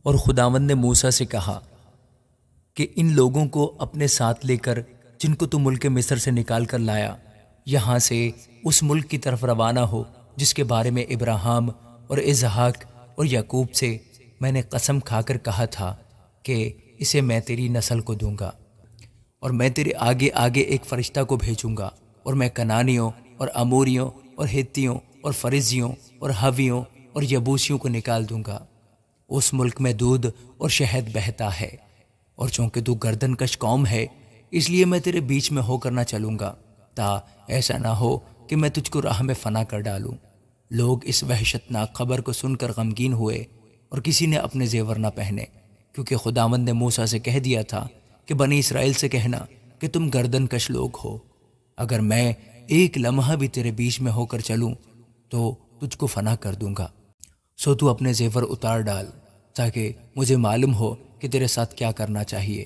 اور خداوند نے موسیٰ سے کہا کہ ان لوگوں کو اپنے ساتھ لے کر جن کو تو ملک مصر سے نکال کر لایا، یہاں سے اس ملک کی طرف روانہ ہو جس کے بارے میں ابراہیم اور اسحاق اور یعقوب سے میں نے قسم کھا کر کہا تھا کہ اسے میں تیری نسل کو دوں گا، اور میں تیرے آگے آگے ایک فرشتہ کو بھیجوں گا، اور میں کنانیوں اور اموریوں اور ہتیوں اور فرزیوں اور حویوں اور یبوسیوں کو نکال دوں گا۔ اس ملک میں دودھ اور شہد بہتا ہے، اور چونکہ تو گردن کش قوم ہے، اس لیے میں تیرے بیچ میں ہو کر نہ چلوں گا، تا ایسا نہ ہو کہ میں تجھ کو راہ میں فنا کر ڈالوں۔ لوگ اس وحشتناک خبر کو سن کر غمگین ہوئے، اور کسی نے اپنے زیور نہ پہنے، کیونکہ خداوند نے موسیٰ سے کہہ دیا تھا کہ بنی اسرائیل سے کہنا کہ تم گردن کش لوگ ہو، اگر میں ایک لمحہ بھی تیرے بیچ میں ہو کر چلوں تو تجھ کو فنا کر دوں گا، سو تو اپنے زیور اتار ڈال تاکہ مجھے معلوم ہو کہ تیرے ساتھ کیا کرنا چاہیے۔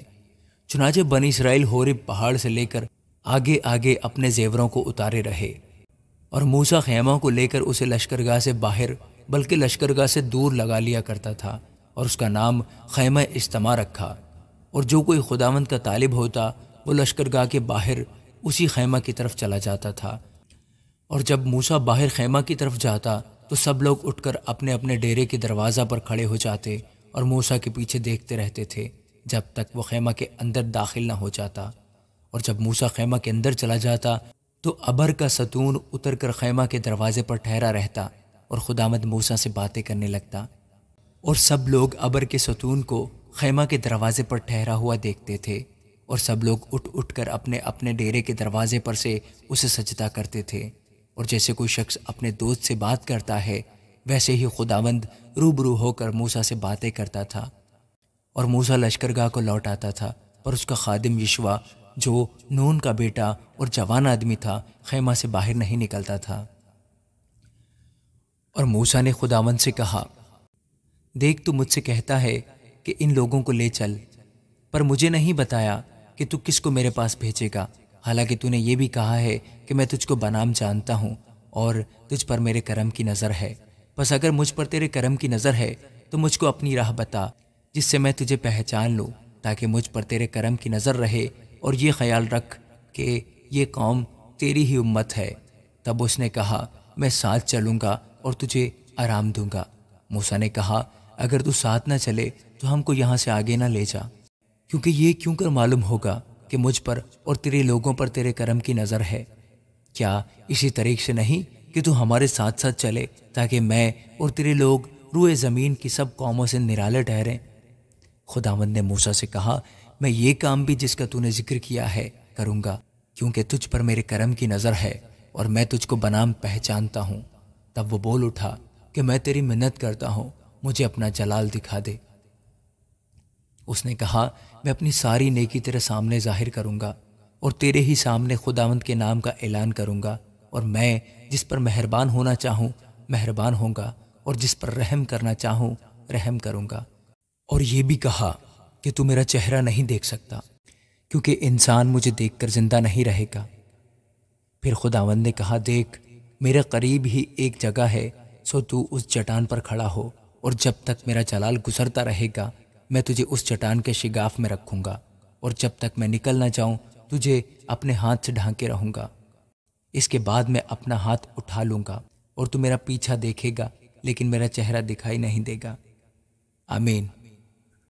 چنانچہ بنی اسرائیل ہورب پہاڑ سے لے کر آگے آگے اپنے زیوروں کو اتارے رہے، اور موسیٰ خیمہ کو لے کر اسے لشکرگاہ سے باہر بلکہ لشکرگاہ سے دور لگا لیا کرتا تھا، اور اس کا نام خیمہ اجتماع رکھا، اور جو کوئی خداوند کا طالب ہوتا وہ لشکرگاہ کے باہر اسی خیمہ کی طرف چلا جاتا تھا۔ اور جب موسیٰ باہر خیمہ کی طرف جاتا تو سب لوگ اٹھ کر اپنے اپنے ڈیرے کے دروازہ پر کھڑے ہو جاتے اور موسیٰ کے پیچھے دیکھتے رہتے تھے جب تک وہ خیمہ کے اندر داخل نہ ہو جاتا، اور جب موسیٰ خیمہ کے اندر چلا جاتا تو ابر کا ستون اتر کر خیمہ کے دروازے پر ٹھہرا رہتا، اور خداوند موسیٰ سے باتیں کرنے لگتا، اور سب لوگ ابر کے ستون کو خیمہ کے دروازے پر ٹھہرا ہوا دیکھتے تھے، اور سب لوگ اٹھ اٹھ کر اپنے اپنے ڈیرے کے دروازے پر سے اسے سجدہ کرتے تھے، اور جیسے کوئی شخص اپنے دوست سے بات کرتا ہے ویسے ہی خداوند روبرو ہو کر موسیٰ سے باتیں کرتا تھا۔ اور موسیٰ لشکرگاہ کو لوٹ آتا تھا، پر اس کا خادم یشوع جو نون کا بیٹا اور جوان آدمی تھا خیمہ سے باہر نہیں نکلتا تھا۔ اور موسیٰ نے خداوند سے کہا، دیکھ تو مجھ سے کہتا ہے کہ ان لوگوں کو لے چل، پر مجھے نہیں بتایا کہ تو کس کو میرے پاس بھیجے گا، حالانکہ تو نے یہ بھی کہا ہے کہ میں تجھ کو بنام جانتا ہوں اور تجھ پر میرے کرم کی نظر ہے۔ بس اگر مجھ پر تیرے کرم کی نظر ہے تو مجھ کو اپنی راہ بتا جس سے میں تجھے پہچان لوں، تاکہ مجھ پر تیرے کرم کی نظر رہے، اور یہ خیال رکھ کہ یہ قوم تیری ہی امت ہے۔ تب اس نے کہا، میں ساتھ چلوں گا اور تجھے آرام دوں گا۔ موسیٰ نے کہا، اگر تو ساتھ نہ چلے تو ہم کو یہاں سے آگے نہ لے جا، کیونکہ یہ کیوں کر معلوم ہوگا کہ مجھ پر اور تیرے لوگوں پر تیرے کرم کی نظر ہے؟ کیا اسی طریق سے نہیں کہ تو ہمارے ساتھ ساتھ چلے تاکہ میں اور تیرے لوگ روئے زمین کی سب قوموں سے نرالے ٹھہریں؟ خداوند نے موسیٰ سے کہا، میں یہ کام بھی جس کا تو نے ذکر کیا ہے کروں گا، کیونکہ تجھ پر میرے کرم کی نظر ہے اور میں تجھ کو بنام پہچانتا ہوں۔ تب وہ بول اٹھا کہ میں تیری منت کرتا ہوں، مجھے اپنا جلال دکھا دے۔ اس نے کہا، میں اپنی ساری نیکی تیرے سامنے ظاہر کروں گا، اور تیرے ہی سامنے خداوند کے نام کا اعلان کروں گا، اور میں جس پر مہربان ہونا چاہوں مہربان ہوں گا، اور جس پر رحم کرنا چاہوں رحم کروں گا۔ اور یہ بھی کہا کہ تو میرا چہرہ نہیں دیکھ سکتا، کیونکہ انسان مجھے دیکھ کر زندہ نہیں رہے گا۔ پھر خداوند نے کہا، دیکھ میرے قریب ہی ایک جگہ ہے، سو تو اس چٹان پر کھڑا ہو، اور جب تک میرا جلال گزرتا رہے گا میں تجھے اس چٹان کے شگاف میں رکھوں گا، اور جب تک میں نکل نہ جاؤں تجھے اپنے ہاتھ سے ڈھانکے رہوں گا۔ اس کے بعد میں اپنا ہاتھ اٹھا لوں گا اور تو میرا پیچھا دیکھے گا لیکن میرا چہرہ دکھائی نہیں دے گا۔ آمین۔